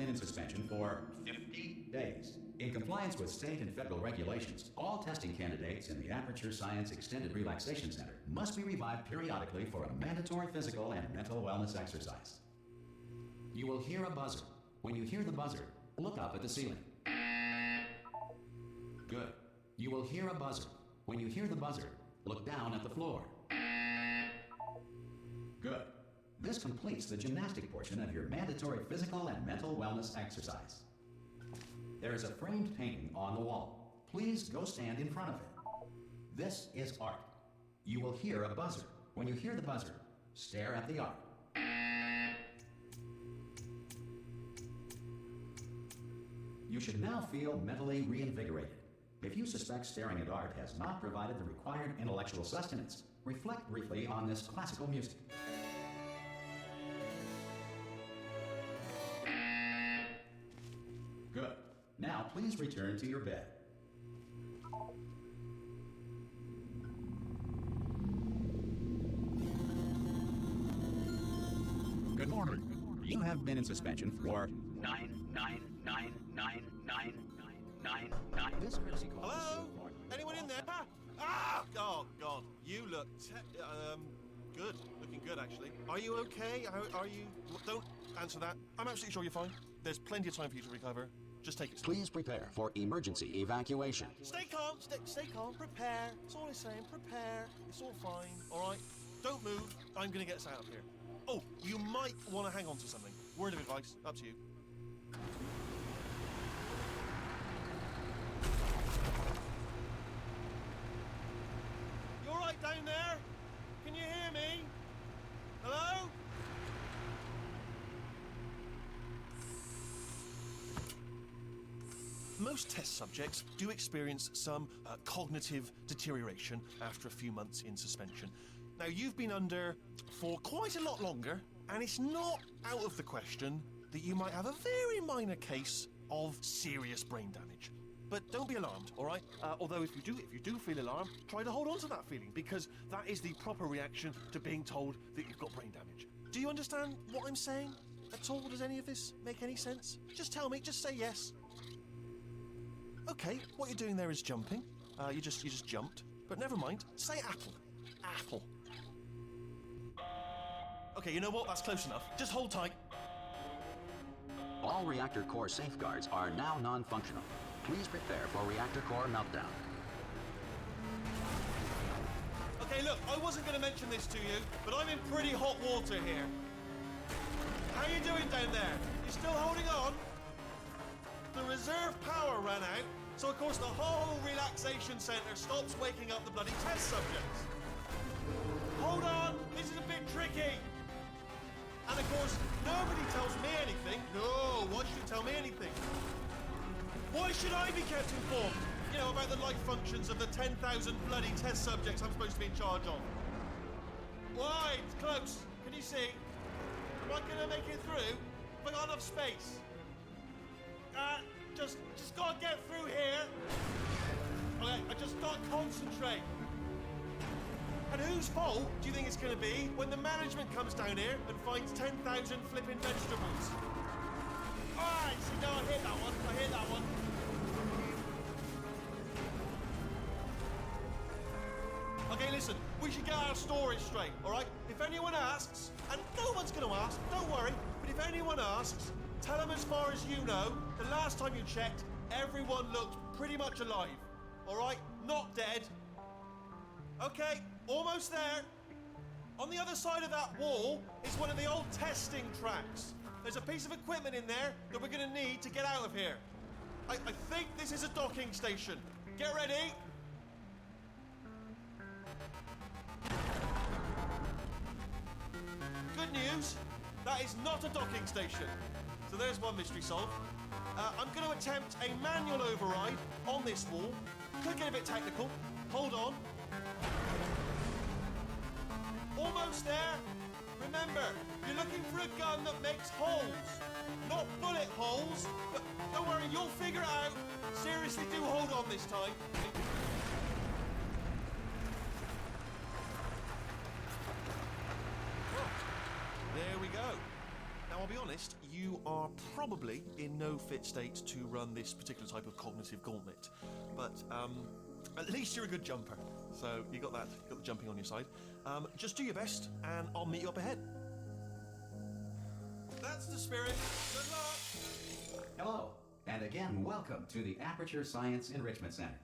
been in suspension for 50 days. In compliance with state and federal regulations, all testing candidates in the Aperture Science Extended Relaxation Center must be revived periodically for a mandatory physical and mental wellness exercise. You will hear a buzzer. When you hear the buzzer, look up at the ceiling. Good. You will hear a buzzer. When you hear the buzzer, look down at the floor. Good. This completes the gymnastic portion of your mandatory physical and mental wellness exercise. There is a framed painting on the wall. Please go stand in front of it. This is art. You will hear a buzzer. When you hear the buzzer, stare at the art. You should now feel mentally reinvigorated. If you suspect staring at art has not provided the required intellectual sustenance, reflect briefly on this classical music. Good. Now please return to your bed. Good morning. You have been in suspension for 9999999. This courtesy call. Hello? Anyone in there? Ah! Oh, God. You look good. Looking good, actually. Are you okay? Are you... Don't answer that. I'm absolutely sure you're fine. There's plenty of time for you to recover. Just take it slow. Please prepare for emergency evacuation. Stay calm. Stay calm. Prepare. That's all I'm saying. Prepare. It's all fine. All right? Don't move. I'm going to get us out of here. Oh, you might want to hang on to something. Word of advice. Up to you. You all right down there? Can you hear me? Hello? Most test subjects do experience some cognitive deterioration after a few months in suspension. Now, you've been under for quite a lot longer, and it's not out of the question that you might have a very minor case of serious brain damage. But don't be alarmed, all right? Although if you do feel alarmed, try to hold on to that feeling, because that is the proper reaction to being told that you've got brain damage. Do you understand what I'm saying at all? Does any of this make any sense? Just tell me, just say yes. Okay, what you're doing there is jumping. You just jumped. But never mind, say apple. Apple. Okay, you know what? That's close enough. Just hold tight. All reactor core safeguards are now non-functional. Please prepare for reactor core meltdown. Okay, look, I wasn't going to mention this to you, but I'm in pretty hot water here. How you doing down there? You still holding on? The reserve power ran out, so of course the whole relaxation centre stops waking up the bloody test subjects. Hold on, this is a bit tricky. And of course, nobody tells me anything. No, why should you tell me anything? Why should I be kept informed? You know, about the life functions of the 10,000 bloody test subjects I'm supposed to be in charge of. Why? It's close. Can you see? Am I gonna make it through? Have I got enough space? Just gotta get through here. Okay, I just gotta concentrate. And whose fault do you think it's gonna be when the management comes down here and finds 10,000 flipping vegetables? Alright, see, no, I hit that one. Okay, listen, we should get our story straight, alright? If anyone asks, and no one's gonna ask, don't worry, but if anyone asks, tell them as far as you know, the last time you checked, everyone looked pretty much alive. Alright? Not dead. Okay, almost there. On the other side of that wall is one of the old testing tracks. There's a piece of equipment in there that we're going to need to get out of here. I think this is a docking station. Get ready. Good news, that is not a docking station. So there's one mystery solved. I'm going to attempt a manual override on this wall. Could get a bit technical. Hold on. Almost there. Remember, you're looking for a gun that makes holes. Not bullet holes, but don't worry, you'll figure it out. Seriously, do hold on this time. There we go. Now I'll be honest, you are probably in no fit state to run this particular type of cognitive gauntlet. But at least you're a good jumper. So you got the jumping on your side. Just do your best, and I'll meet you up ahead. That's the spirit. Good luck. Hello, and again, welcome to the Aperture Science Enrichment Center.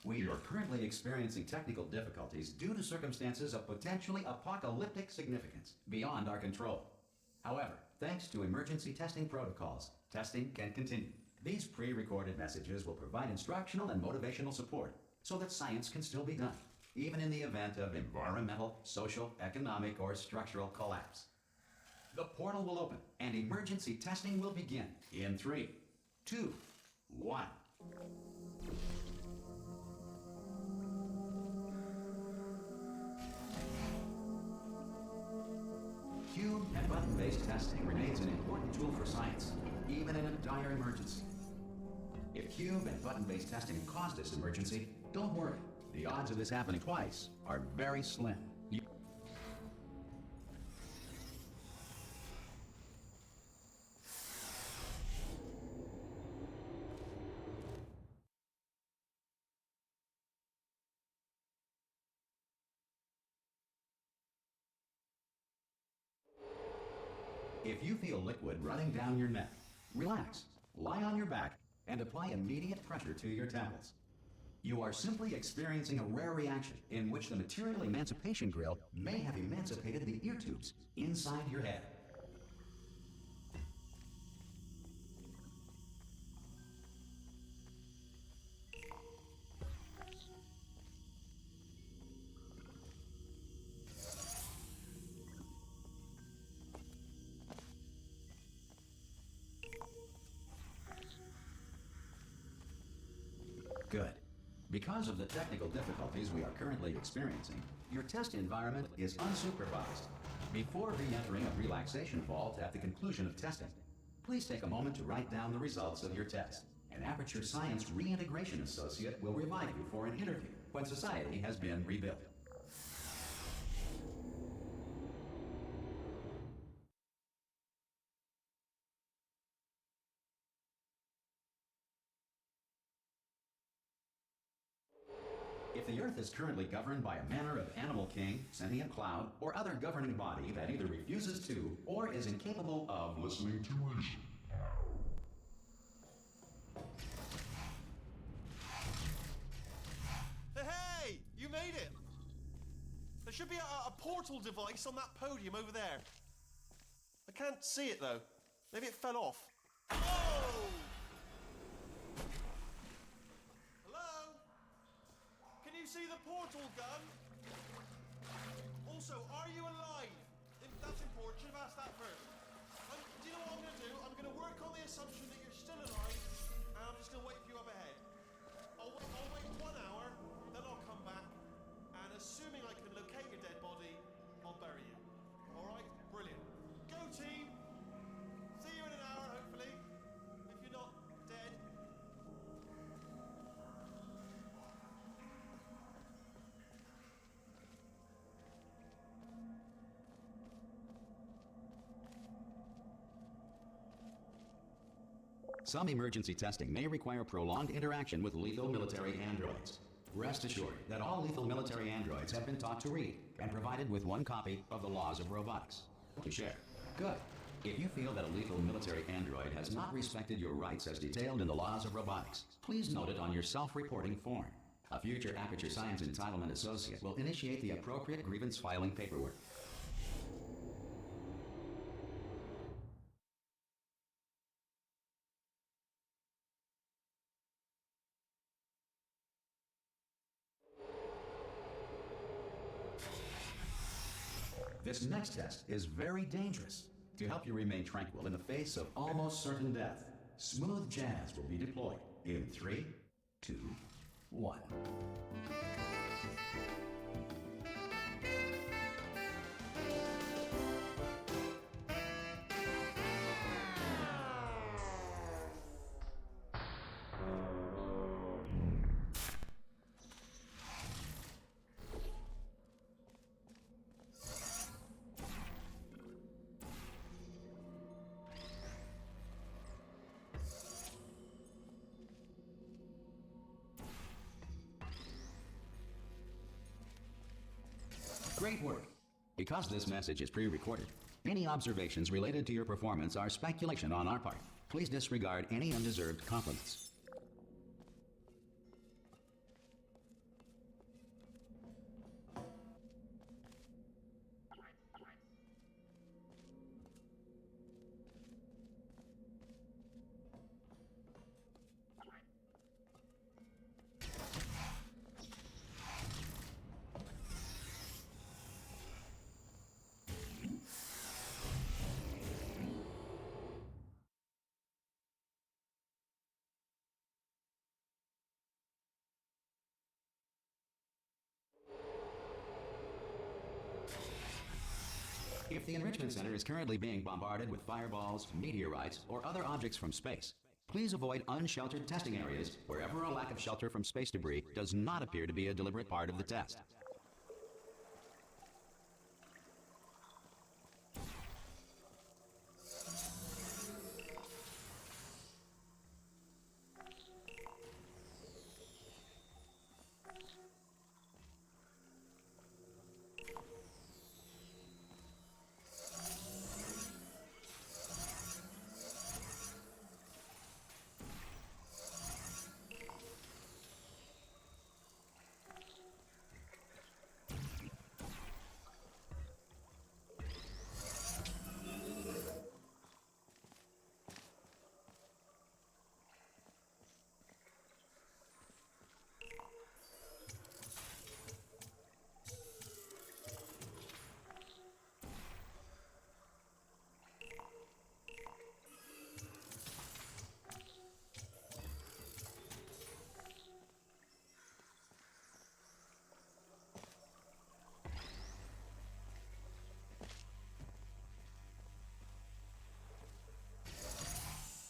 We are currently experiencing technical difficulties due to circumstances of potentially apocalyptic significance beyond our control. However, thanks to emergency testing protocols, testing can continue. These pre-recorded messages will provide instructional and motivational support so that science can still be done, even in the event of environmental, social, economic, or structural collapse. The portal will open and emergency testing will begin in 3, 2, 1. Cube and button-based testing remains an important tool for science, even in a dire emergency. If cube and button-based testing caused this emergency, don't worry. The odds of this happening twice are very slim. If you feel liquid running down your neck, relax, lie on your back, and apply immediate pressure to your temples. You are simply experiencing a rare reaction in which the material emancipation grill may have emancipated the ear tubes inside your head. Good. Because of the technical difficulties we are currently experiencing, your test environment is unsupervised. Before re-entering a relaxation vault at the conclusion of testing, please take a moment to write down the results of your test. An Aperture Science Reintegration Associate will revive you for an interview when society has been rebuilt. If the Earth is currently governed by a manner of animal king, sentient cloud, or other governing body that either refuses to or is incapable of listening to reason. Hey! You made it! There should be a portal device on that podium over there. I can't see it though. Maybe it fell off. Oh! Can you see the portal gun? Also, are you alive? That's important. Should have asked that first. Do you know what I'm going to do? I'm going to work on the assumption that you're still alive, and I'm just going to wait for you up ahead. I'll wait 1 hour, then I'll come back, and assuming I can locate your dead body, I'll bury you. All right? Brilliant. Go team! See you in an hour, hopefully. If you're not dead. Some emergency testing may require prolonged interaction with lethal military androids. Rest assured that all lethal military androids have been taught to read and provided with 1 copy of the Laws of Robotics to share. Good. If you feel that a lethal military android has not respected your rights as detailed in the Laws of Robotics, please note it on your self-reporting form. A future Aperture Science Entitlement Associate will initiate the appropriate grievance filing paperwork. This next test is very dangerous. To help you remain tranquil in the face of almost certain death, smooth jazz will be deployed in 3, 2, 1. Great work. Because this message is pre-recorded, any observations related to your performance are speculation on our part. Please disregard any undeserved compliments. If the Enrichment Center is currently being bombarded with fireballs, meteorites, or other objects from space, please avoid unsheltered testing areas wherever a lack of shelter from space debris does not appear to be a deliberate part of the test.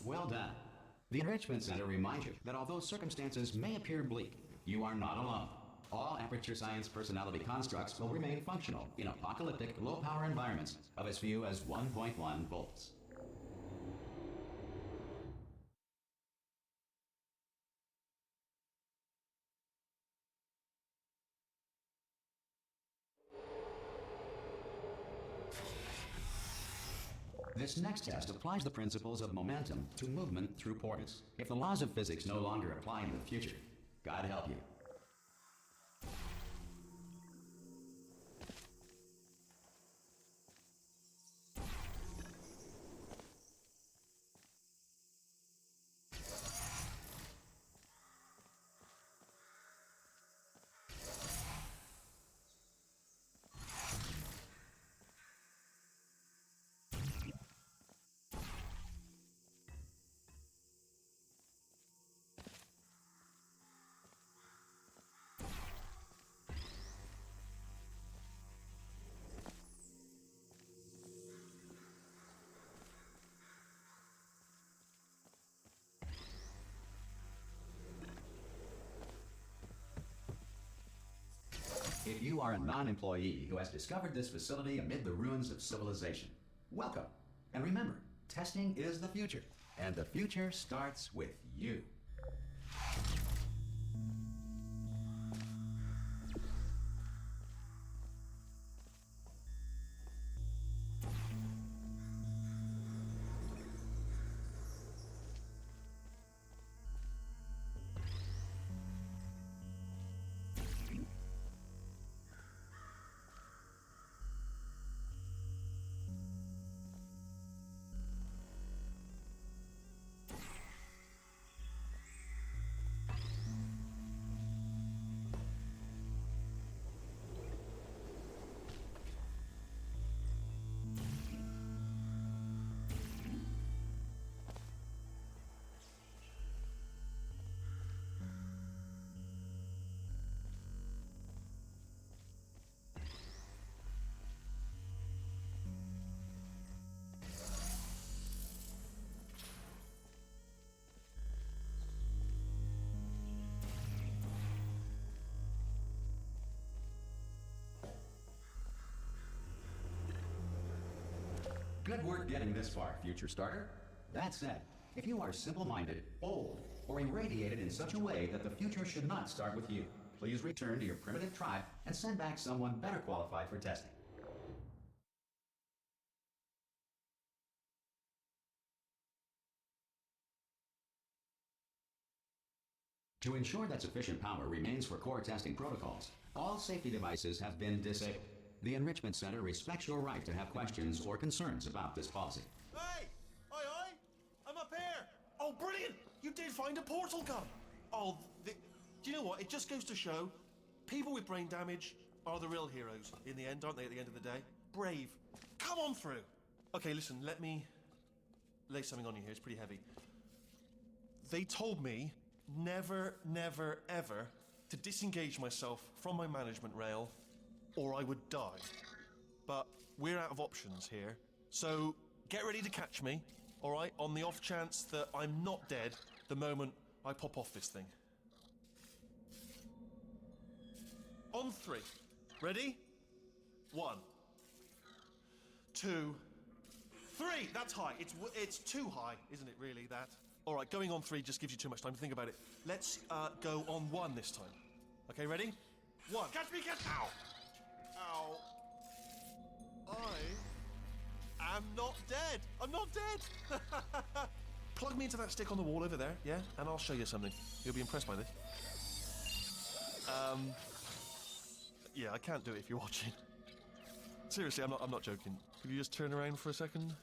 Well done. The Enrichment Center reminds you that although circumstances may appear bleak, you are not alone. All Aperture Science personality constructs will remain functional in apocalyptic, low-power environments of as few as 1.1 volts. This next test applies the principles of momentum to movement through portals. If the laws of physics no longer apply in the future, God help you. If you are a non-employee who has discovered this facility amid the ruins of civilization, welcome. And remember, testing is the future, and the future starts with you. Good work getting this far, future starter. That said, if you are simple-minded, old, or irradiated in such a way that the future should not start with you, please return to your primitive tribe and send back someone better qualified for testing. To ensure that sufficient power remains for core testing protocols, all safety devices have been disabled. The Enrichment Center respects your right to have questions or concerns about this policy. Hey! Aye, aye! I'm up here! Oh, brilliant! You did find a portal gun! Oh, do you know what? It just goes to show people with brain damage are the real heroes in the end, aren't they, at the end of the day? Brave. Come on through! Okay, listen, let me lay something on you here. It's pretty heavy. They told me never, never, ever to disengage myself from my management rail or I would die. But we're out of options here, so get ready to catch me, all right, on the off chance that I'm not dead the moment I pop off this thing. On 3. Ready? 1, 2, 3. That's high. It's too high, isn't it, really, that? All right, going on 3 just gives you too much time to think about it. Let's go on 1 this time. Okay, ready? 1. Catch me, catch... Ow! Ow. I am not dead. I'm not dead. Plug me into that stick on the wall over there, yeah? And I'll show you something. You'll be impressed by this. Yeah, I can't do it if you're watching. Seriously, I'm not joking. Could you just turn around for a second?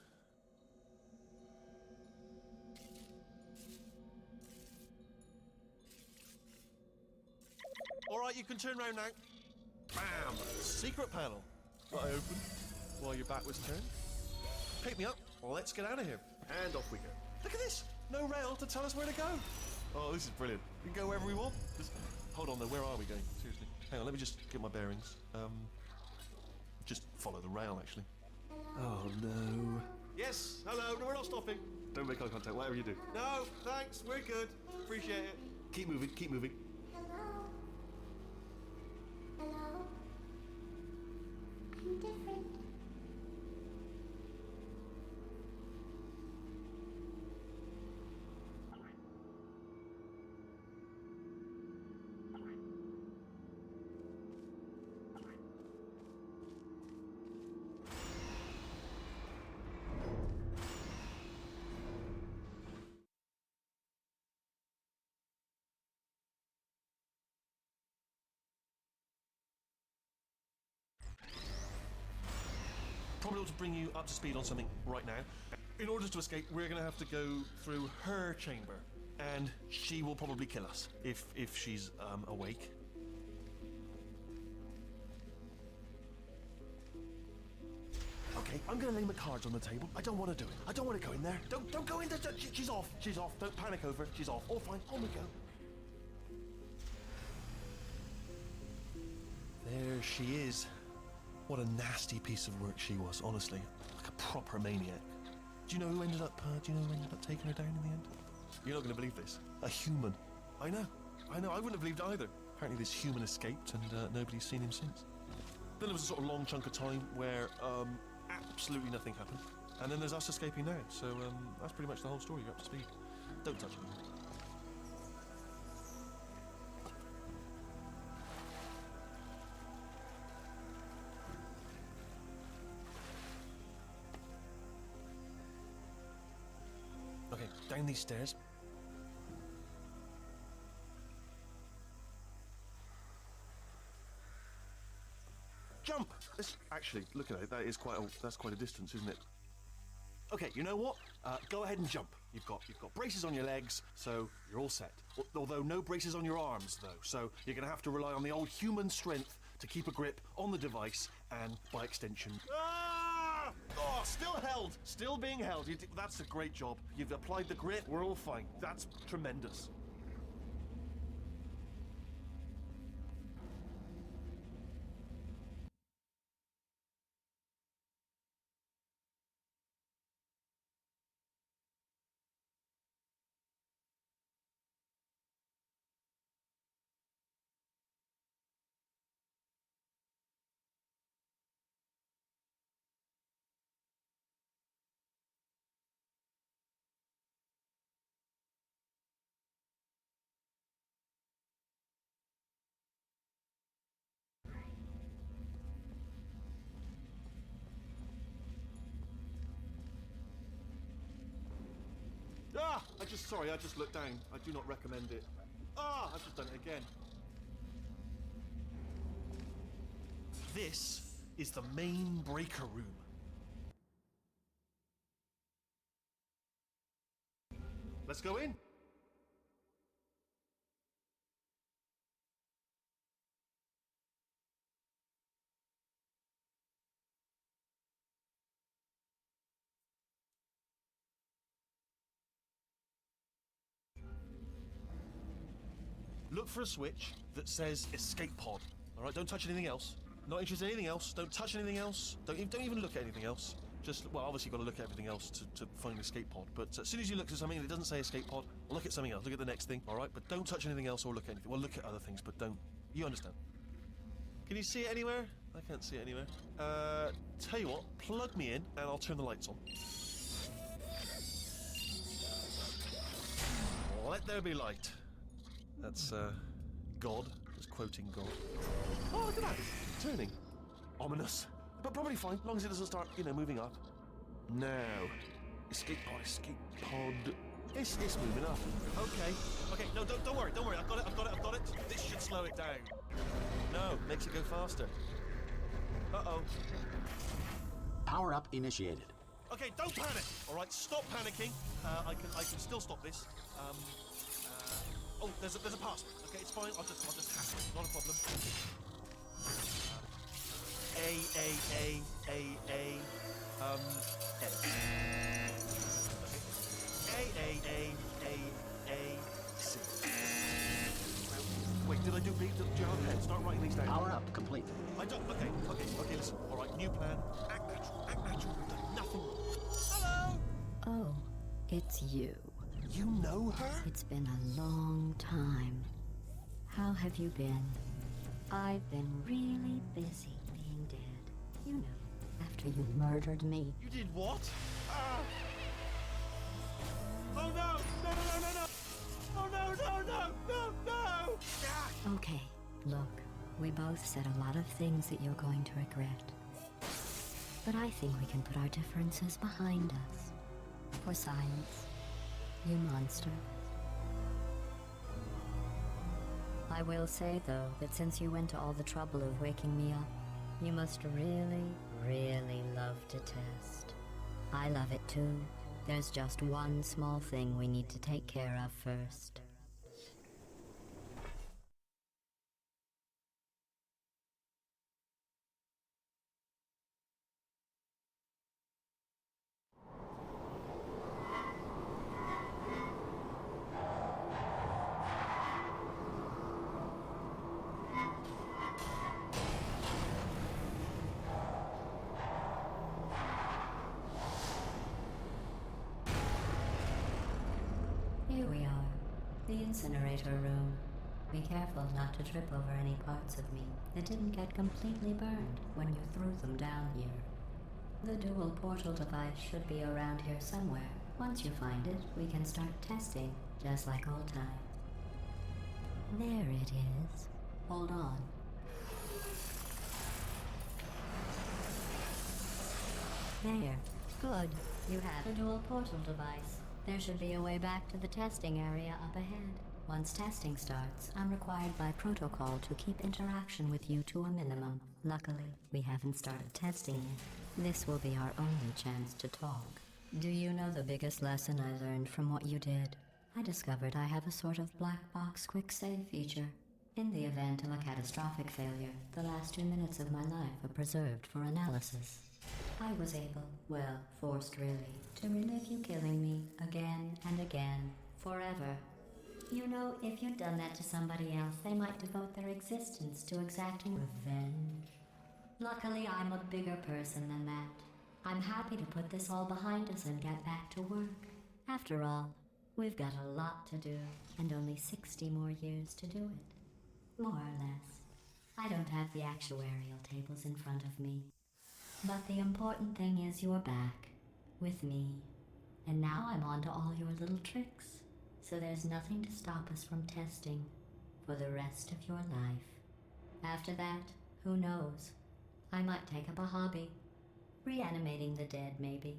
All right, you can turn around now. Bam! Secret panel. That I opened while your back was turned. Pick me up. Let's get out of here. And off we go. Look at this. No rail to tell us where to go. Oh, this is brilliant. We can go wherever we want. Hold on, though. Where are we going? Seriously. Hang on, let me just get my bearings. Just follow the rail, actually. Oh, no. Yes, hello. No, we're not stopping. Don't make eye contact, whatever you do. No, thanks. We're good. Appreciate it. Keep moving, keep moving. Hello? Hello? I'm different. Probably ought to bring you up to speed on something right now. In order to escape, we're going to have to go through her chamber, and she will probably kill us if she's awake. Okay, I'm going to lay my cards on the table. I don't want to do it. I don't want to go in there. Don't go in there. She's off. She's off. Don't panic over it. She's off. All fine. On we go. There she is. What a nasty piece of work she was, honestly. Like a proper maniac. Do you know who ended up taking her down in the end? You're not going to believe this. A human. I know. I wouldn't have believed either. Apparently this human escaped and nobody's seen him since. Then there was a sort of long chunk of time where absolutely nothing happened. And then there's us escaping now. So that's pretty much the whole story. You're up to speed. Don't touch it. Okay, down these stairs. Jump! Actually, look at it. That's quite a distance, isn't it? Okay, you know what? Go ahead and jump. You've got braces on your legs, so you're all set. Although no braces on your arms, though. So you're going to have to rely on the old human strength to keep a grip on the device and, by extension... Ah! Oh, still held. Still being held. That's a great job. You've applied the grit. We're all fine. That's tremendous. Sorry, I just looked down. I do not recommend it. Ah, I've just done it again. This is the main breaker room. Let's go in. Look for a switch that says escape pod. All right, don't touch anything else. Not interested in anything else. Don't touch anything else. Don't even look at anything else. Just, well, obviously you've got to look at everything else to find an escape pod. But as soon as you look at something that doesn't say escape pod, look at something else. Look at the next thing, all right? But don't touch anything else or look at anything. Well, look at other things, but don't. You understand? Can you see it anywhere? I can't see it anywhere. Tell you what, plug me in and I'll turn the lights on. Let there be light. That's, God. Just quoting God. Oh, look at that. It's turning. Ominous. But probably fine, as long as it doesn't start, moving up. Now. Escape pod, escape pod. It's moving up. Okay, no, don't worry. I've got it. This should slow it down. No, makes it go faster. Uh-oh. Power up initiated. Okay, don't panic. All right, stop panicking. I can still stop this. Oh, there's a password. Okay, it's fine. I'll just hack it. Not a problem. A. C. Wait, did I do B? Do you have a pen? Start writing these down. Power up complete. I don't. Okay, listen. All right, new plan. Act natural. We've done nothing. Hello! Oh, it's you. You know her? It's been a long time. How have you been? I've been really busy being dead. You know, after you murdered me. You did what? Oh no! No! Oh no! Okay, look, we both said a lot of things that you're going to regret. But I think we can put our differences behind us. For science. You monster. I will say, though, that since you went to all the trouble of waking me up, you must really, really love to test. I love it too. There's just one small thing we need to take care of first. Here we are, the incinerator room. Be careful not to trip over any parts of me that didn't get completely burned when you threw them down here. The dual portal device should be around here somewhere. Once you find it, we can start testing, just like old times. There it is. Hold on. There. Good. You have a dual portal device. There should be a way back to the testing area up ahead. Once testing starts, I'm required by protocol to keep interaction with you to a minimum. Luckily, we haven't started testing yet. This will be our only chance to talk. Do you know the biggest lesson I learned from what you did? I discovered I have a sort of black box quick save feature. In the event of a catastrophic failure, the last 2 minutes of my life are preserved for analysis. I was able, well, forced really, to relive you killing me again and again, forever. You know, if you'd done that to somebody else, they might devote their existence to exacting revenge. Luckily, I'm a bigger person than that. I'm happy to put this all behind us and get back to work. After all, we've got a lot to do, and only 60 more years to do it. More or less. I don't have the actuarial tables in front of me. But the important thing is you're back, with me. And now I'm on to all your little tricks. So there's nothing to stop us from testing for the rest of your life. After that, who knows? I might take up a hobby. Reanimating the dead, maybe.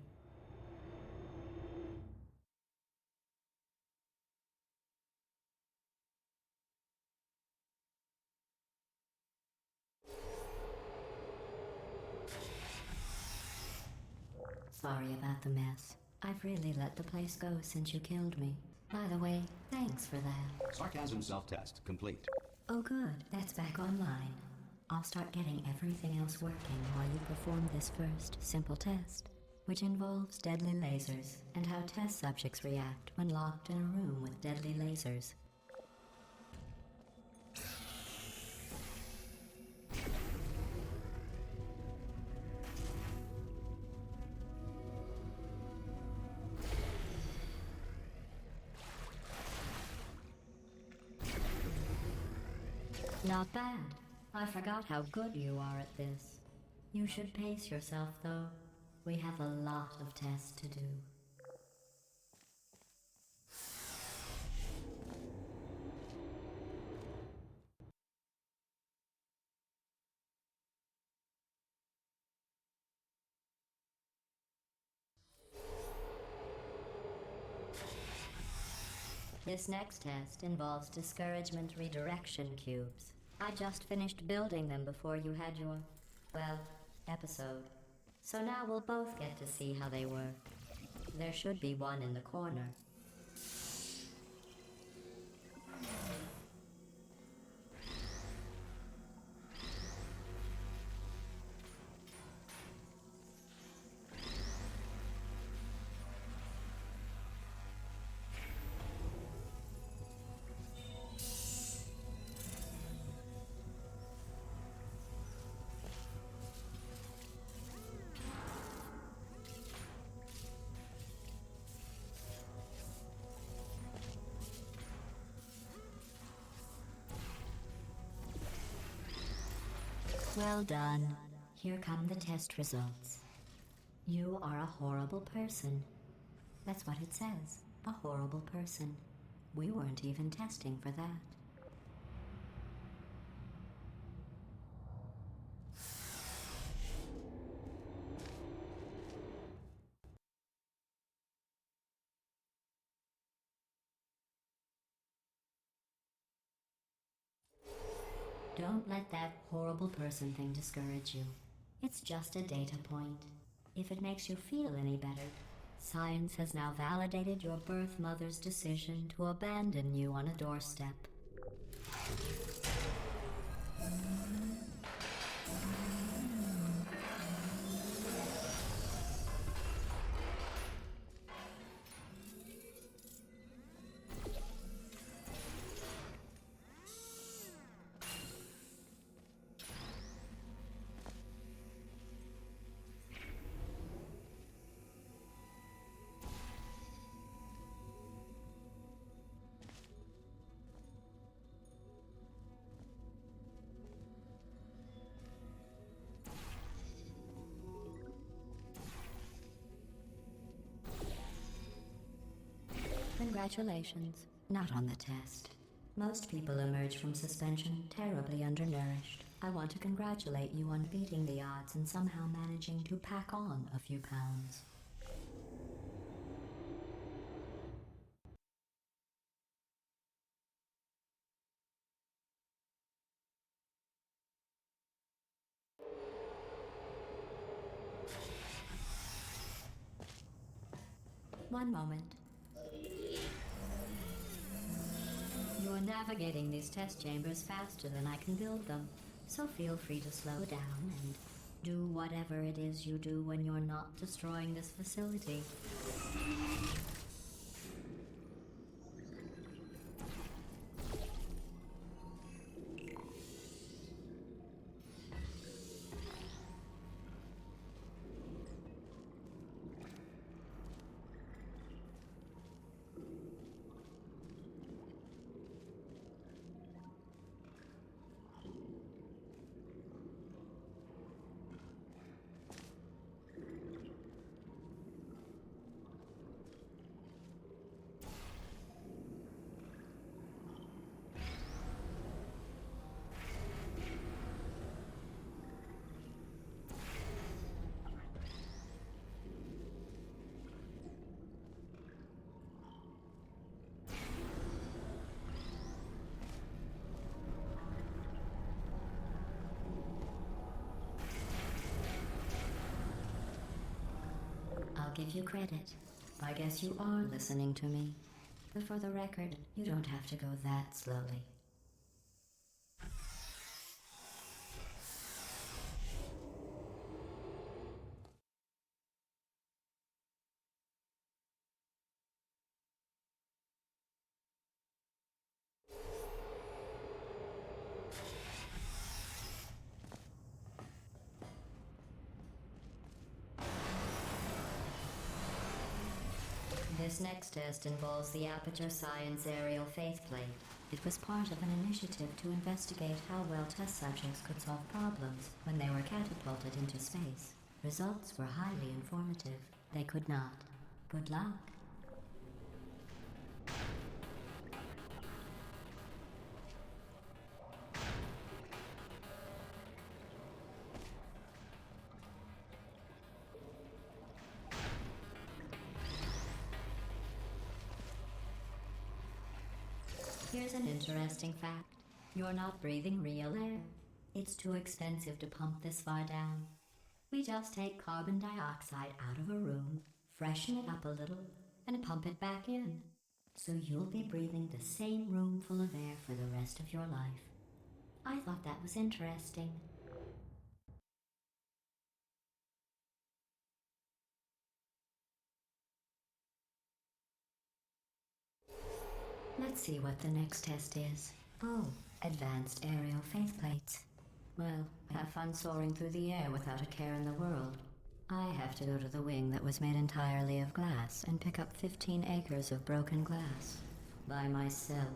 Sorry about the mess. I've really let the place go since you killed me. By the way, thanks for that. Sarcasm self-test complete. Oh good, that's back online. I'll start getting everything else working while you perform this first simple test, which involves deadly lasers and how test subjects react when locked in a room with deadly lasers. Not bad. I forgot how good you are at this. You should pace yourself, though. We have a lot of tests to do. This next test involves discouragement redirection cubes. I just finished building them before you had your, well, episode. So now we'll both get to see how they work. There should be one in the corner. Well done. Here come the test results. You are a horrible person. That's what it says. A horrible person. We weren't even testing for that. Don't let that horrible person thing discourage you. It's just a data point. If it makes you feel any better, science has now validated your birth mother's decision to abandon you on a doorstep. Congratulations. Not on the test. Most people emerge from suspension terribly undernourished. I want to congratulate you on beating the odds and somehow managing to pack on a few pounds. One moment. You're navigating these test chambers faster than I can build them, so feel free to slow down and do whatever it is you do when you're not destroying this facility. I'll give you credit. I guess you are listening to me. But for the record, you don't have to go that slowly. This next test involves the Aperture Science Aerial Faithplate. It was part of an initiative to investigate how well test subjects could solve problems when they were catapulted into space. Results were highly informative. They could not. Good luck. Here's an interesting fact. You're not breathing real air. It's too expensive to pump this far down. We just take carbon dioxide out of a room, freshen it up a little, and pump it back in. So you'll be breathing the same room full of air for the rest of your life. I thought that was interesting. Let's see what the next test is. Oh, advanced aerial faithplates. Well, have fun soaring through the air without a care in the world. I have to go to the wing that was made entirely of glass and pick up 15 acres of broken glass. By myself.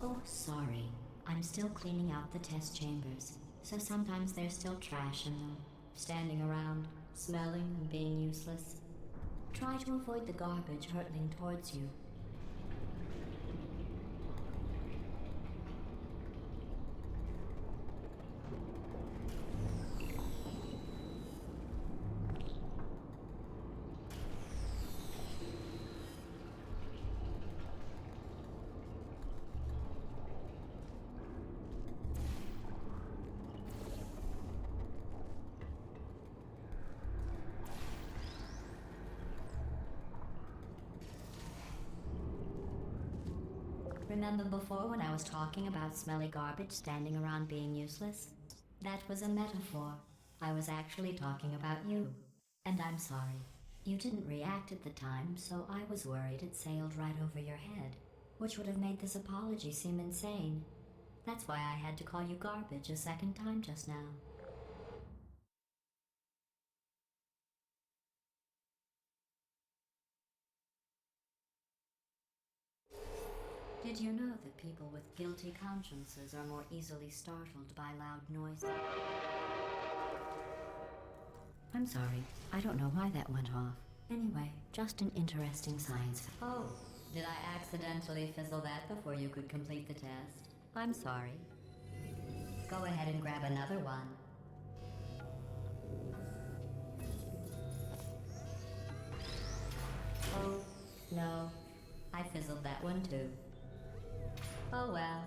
Oh, sorry. I'm still cleaning out the test chambers, so sometimes there's still trash in them, standing around, smelling and being useless. Try to avoid the garbage hurtling towards you. Remember before when I was talking about smelly garbage standing around being useless? That was a metaphor. I was actually talking about you. And I'm sorry. You didn't react at the time, so I was worried it sailed right over your head, which would have made this apology seem insane. That's why I had to call you garbage a second time just now. Did you know that people with guilty consciences are more easily startled by loud noises? I'm sorry, I don't know why that went off. Anyway, just an interesting science fact. Oh, did I accidentally fizzle that before you could complete the test? I'm sorry. Go ahead and grab another one. Oh, no. I fizzled that one too. Oh well,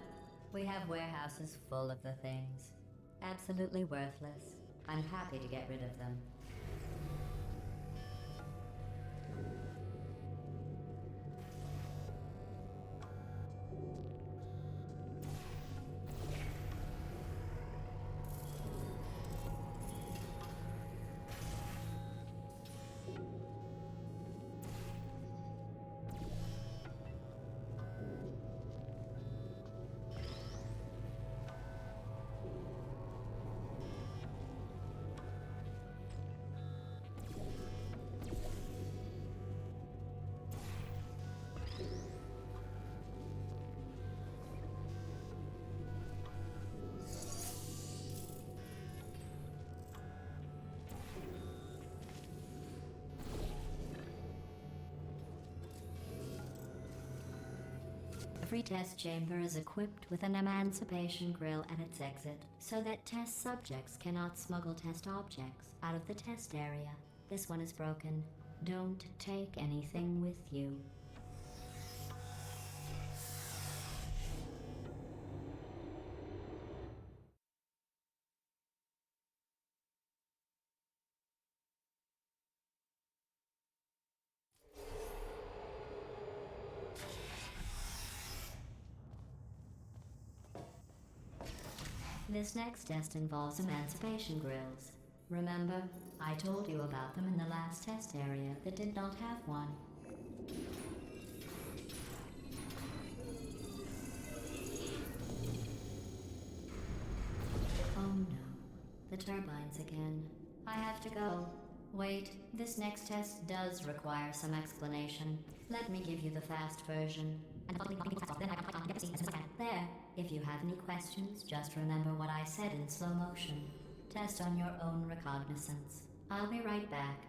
we have warehouses full of the things. Absolutely worthless. I'm happy to get rid of them. Every test chamber is equipped with an emancipation grill at its exit, so that test subjects cannot smuggle test objects out of the test area. This one is broken. Don't take anything with you. This next test involves emancipation grills. Remember, I told you about them in the last test area that did not have one. Oh no, the turbines again. I have to go. Wait, this next test does require some explanation. Let me give you the fast version. There. If you have any questions, just remember what I said in slow motion. Test on your own recognizance. I'll be right back.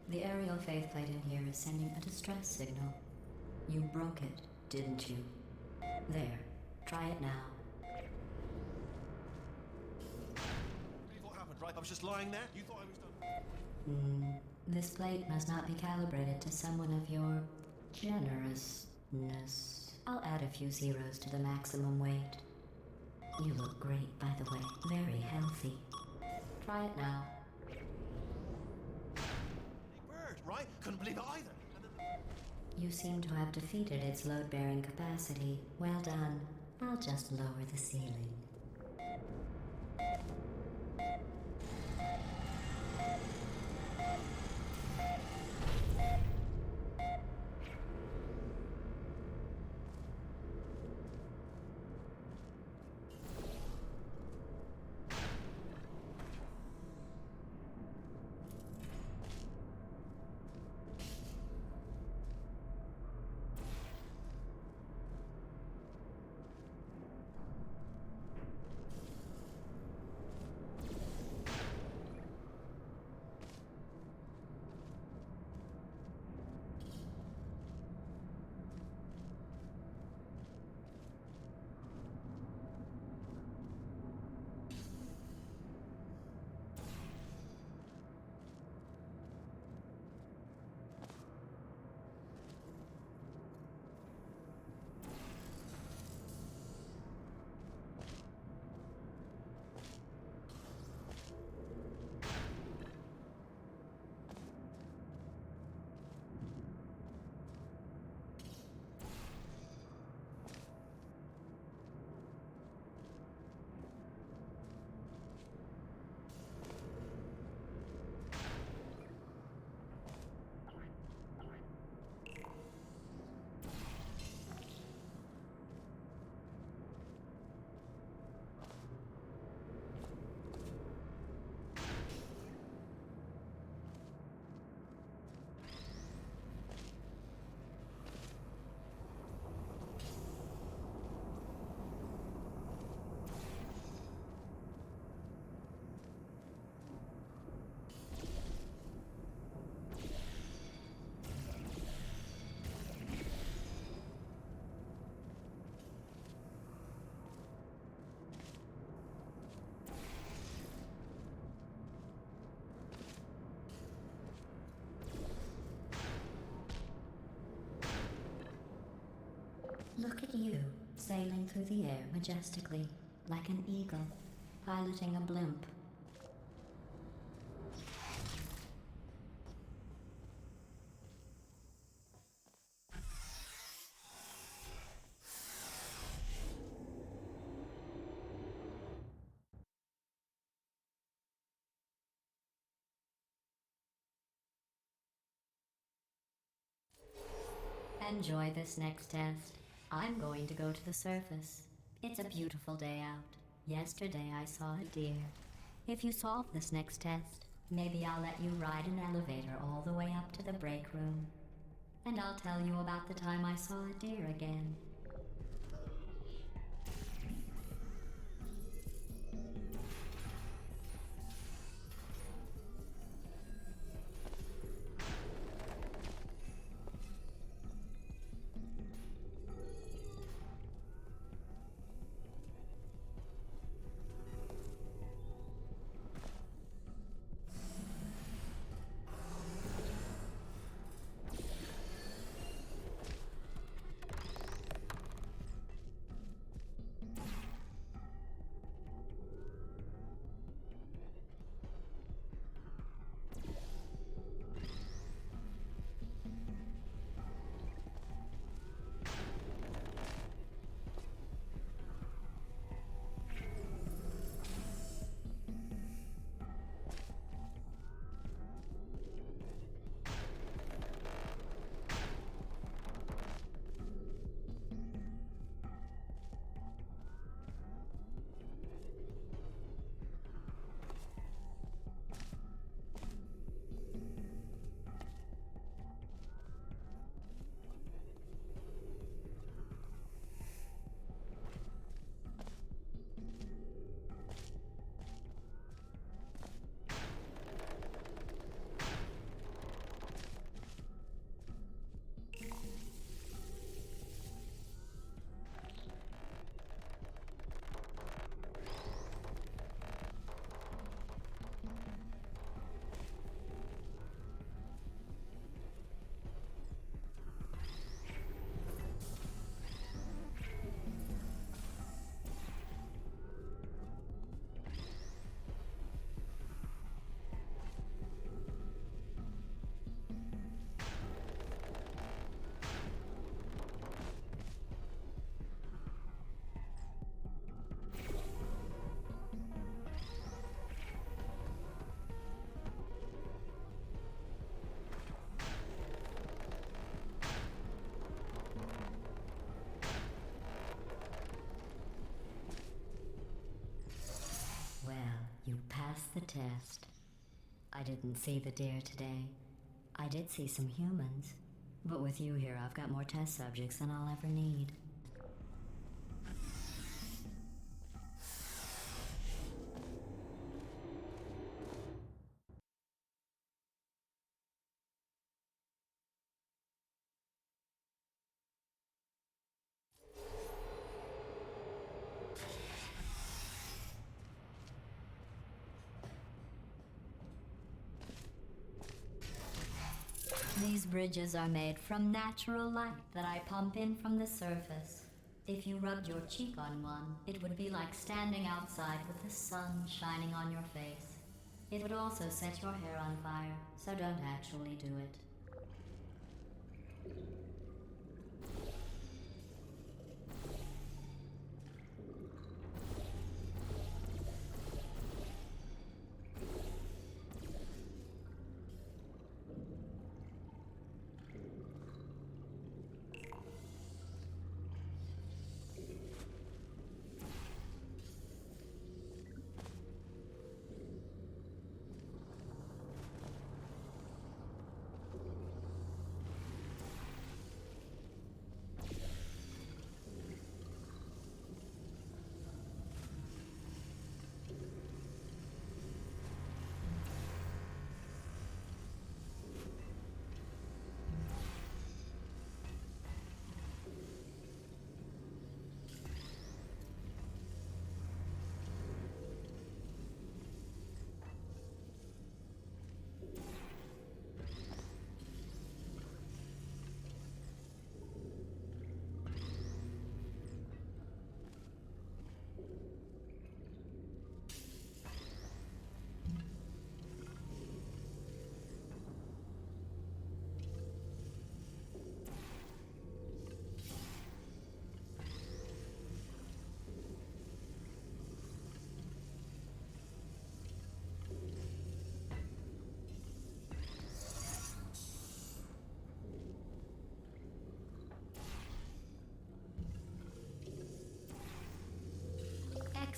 The aerial faceplate in here is sending a distress signal. You broke it, didn't you? There. Try it now. Believe what happened, right? I was just lying there. You thought I was done. This plate must not be calibrated to someone of your generousness. I'll add a few zeros to the maximum weight. You look great, by the way. Very healthy. Try it now. Right? Couldn't believe it either. You seem to have defeated its load-bearing capacity. Well done. I'll just lower the ceiling. Look at you, sailing through the air majestically, like an eagle, piloting a blimp. Enjoy this next test. I'm going to go to the surface. It's a beautiful day out. Yesterday I saw a deer. If you solve this next test, maybe I'll let you ride an elevator all the way up to the break room. And I'll tell you about the time I saw a deer again. You passed the test. I didn't see the deer today. I did see some humans. But with you here, I've got more test subjects than I'll ever need. These bridges are made from natural light that I pump in from the surface. If you rubbed your cheek on one, it would be like standing outside with the sun shining on your face. It would also set your hair on fire, so don't actually do it.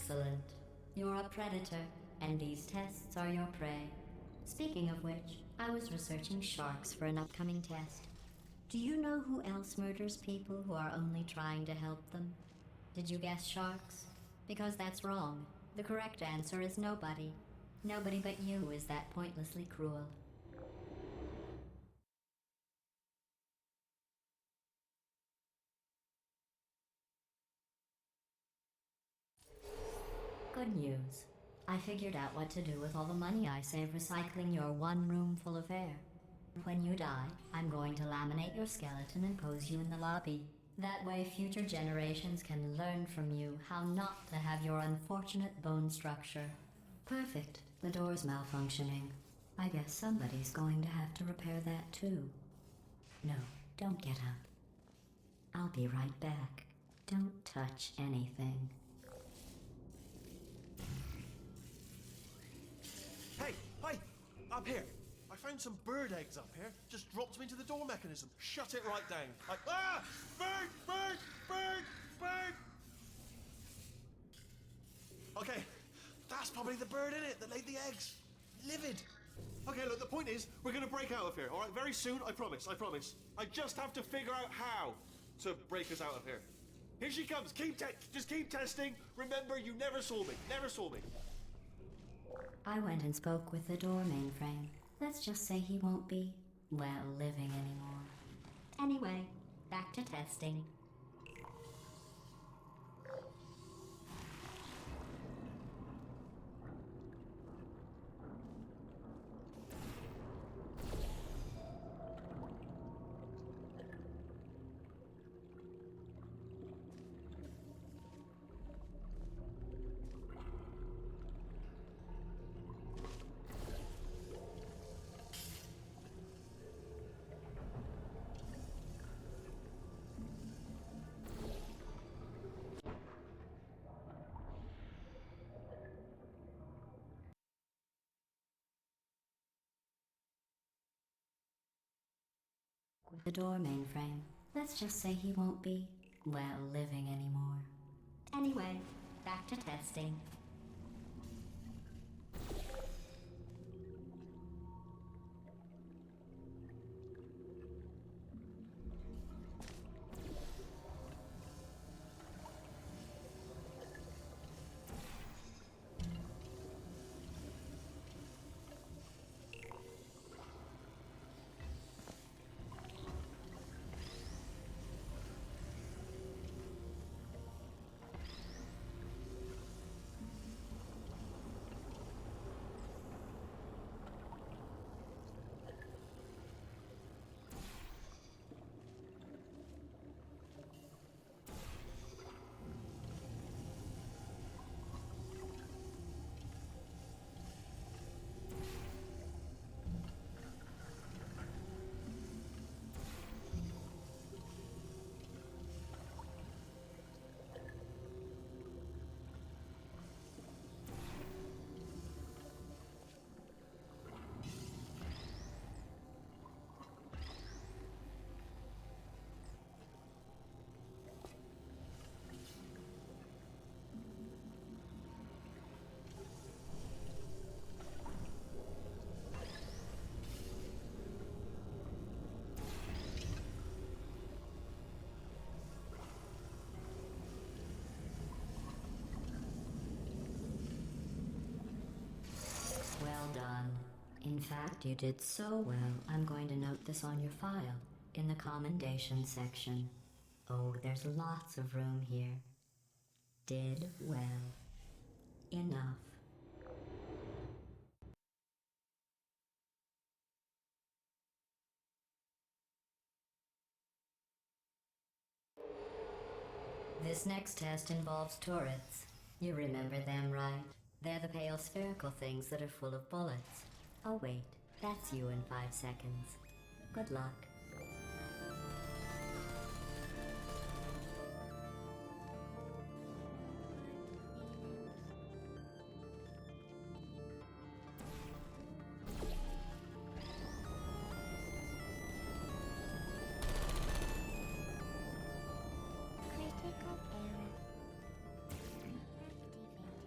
Excellent. You're a predator, and these tests are your prey. Speaking of which, I was researching sharks for an upcoming test. Do you know who else murders people who are only trying to help them? Did you guess sharks? Because that's wrong. The correct answer is nobody. Nobody but you is that pointlessly cruel. Good news. I figured out what to do with all the money I save recycling your one room full of air. When you die, I'm going to laminate your skeleton and pose you in the lobby. That way future generations can learn from you how not to have your unfortunate bone structure. Perfect. The door's malfunctioning. I guess somebody's going to have to repair that too. No, don't get up. I'll be right back. Don't touch anything. Hey, hi! Up here! I found some bird eggs up here. Just dropped them into the door mechanism. Shut it right down. Bird! Bird! Bird! Bird! Okay, that's probably the bird in it that laid the eggs. Livid. Okay, look, the point is, we're gonna break out of here, alright? Very soon, I promise, I promise. I just have to figure out how to break us out of here. Here she comes. Just keep testing. Remember, you never saw me. Never saw me. I went and spoke with the door mainframe. Let's just say he won't be, well, living anymore. Anyway, back to testing. With the door mainframe. Let's just say he won't be, well, living anymore. Anyway, back to testing. Well done. In fact, you did so well, I'm going to note this on your file, in the commendation section. Oh, there's lots of room here. Did well. Enough. This next test involves turrets. You remember them, right? They're the pale spherical things that are full of bullets. Oh wait, that's you in 5 seconds. Good luck. Critical error. Activate.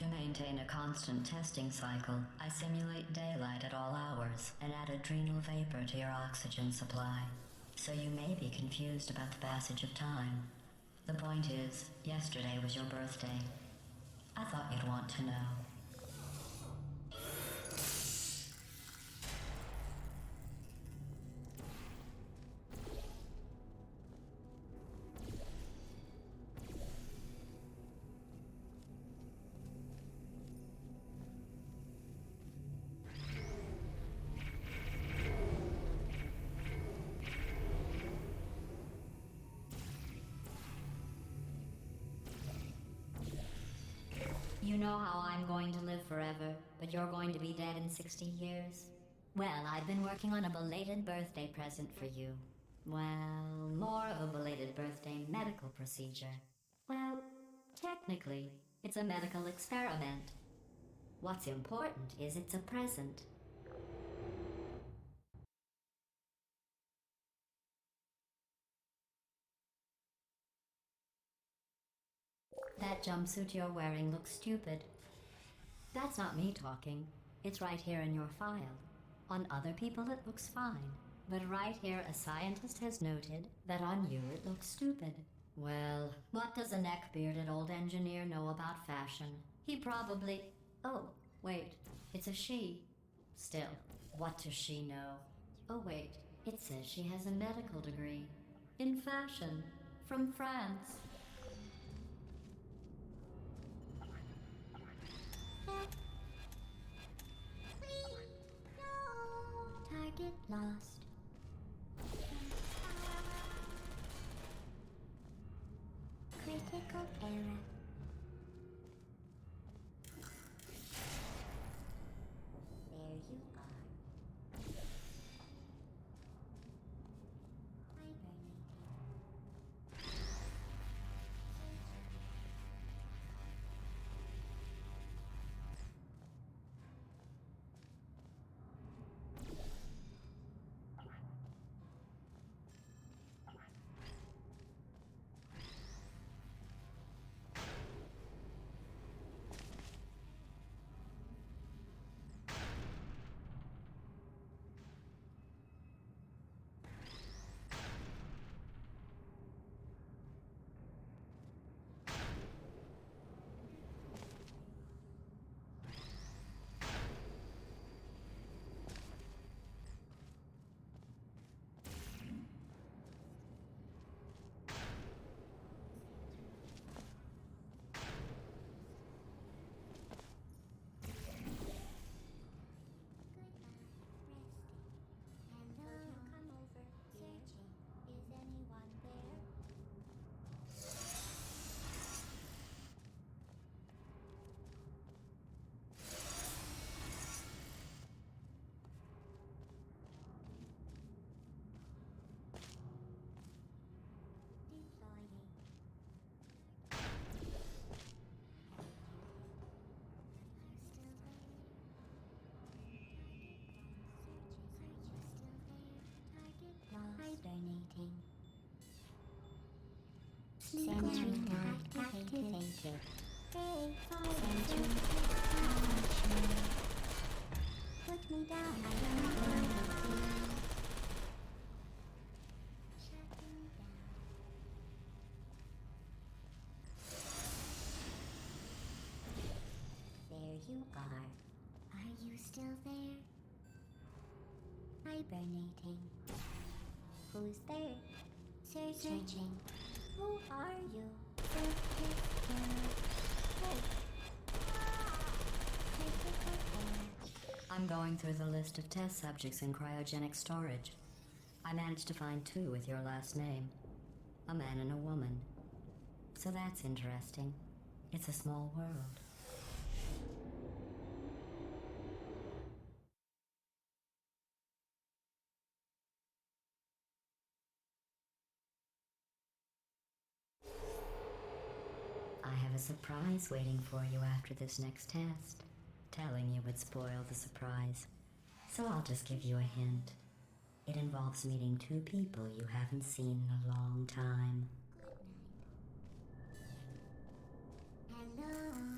To maintain a constant testing cycle, I simulate daylight at all hours and add adrenal vapor to your oxygen supply. So you may be confused about the passage of time. The point is, yesterday was your birthday. I thought you'd want to know. You know how I'm going to live forever, but you're going to be dead in 60 years? Well, I've been working on a belated birthday present for you. Well, more of a belated birthday medical procedure. Well, technically, it's a medical experiment. What's important is it's a present. That jumpsuit you're wearing looks stupid. That's not me talking. It's right here in your file. On other people it looks fine. But right here a scientist has noted that on you it looks stupid. Well, what does a neck-bearded old engineer know about fashion? He probably... Oh, wait. It's a she. Still, what does she know? Oh wait, it says she has a medical degree. In fashion. From France. Target lost. Critical error. There you are. Hibernating. Hibernating. Sentry activated. Sentry put me down. I don't want to see. Shutting down. There you are. Are you still there? Hibernating. Who's there? Searching. Who are you? I'm going through the list of test subjects in cryogenic storage. I managed to find 2 with your last name. A man and a woman. So that's interesting. It's a small world. I have a surprise waiting for you after this next test. Telling you would spoil the surprise. So I'll just give you a hint. It involves meeting 2 people you haven't seen in a long time. Good night. Hello.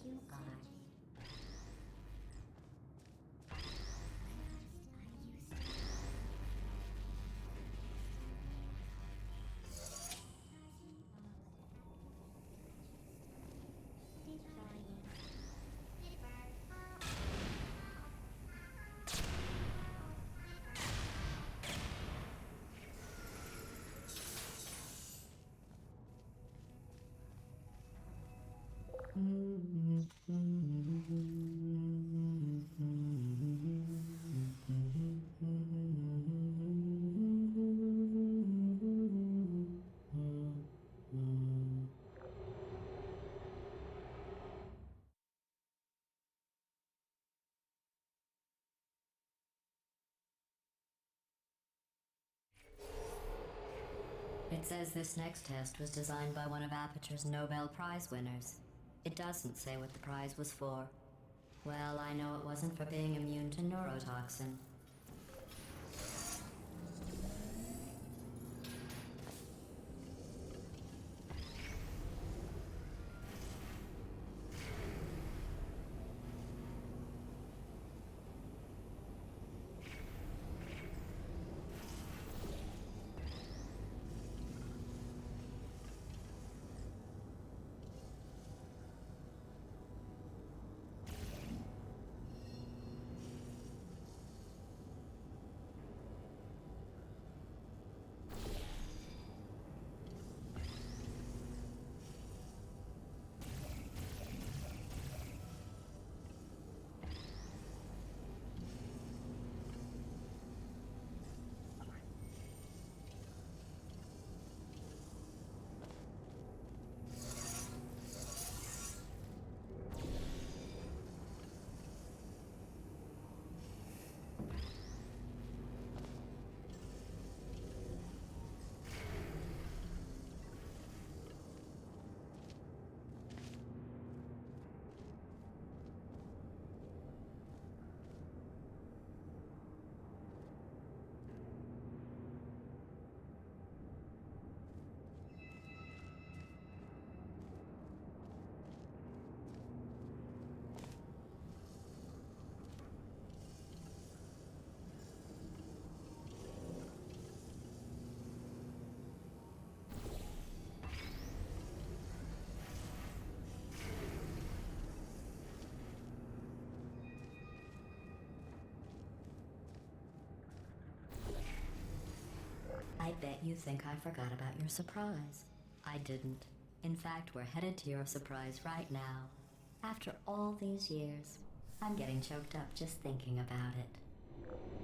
you are. It says this next test was designed by one of Aperture's Nobel Prize winners. It doesn't say what the prize was for. Well, I know it wasn't for being immune to neurotoxin. I bet you think I forgot about your surprise. I didn't. In fact, we're headed to your surprise right now. After all these years, I'm getting choked up just thinking about it.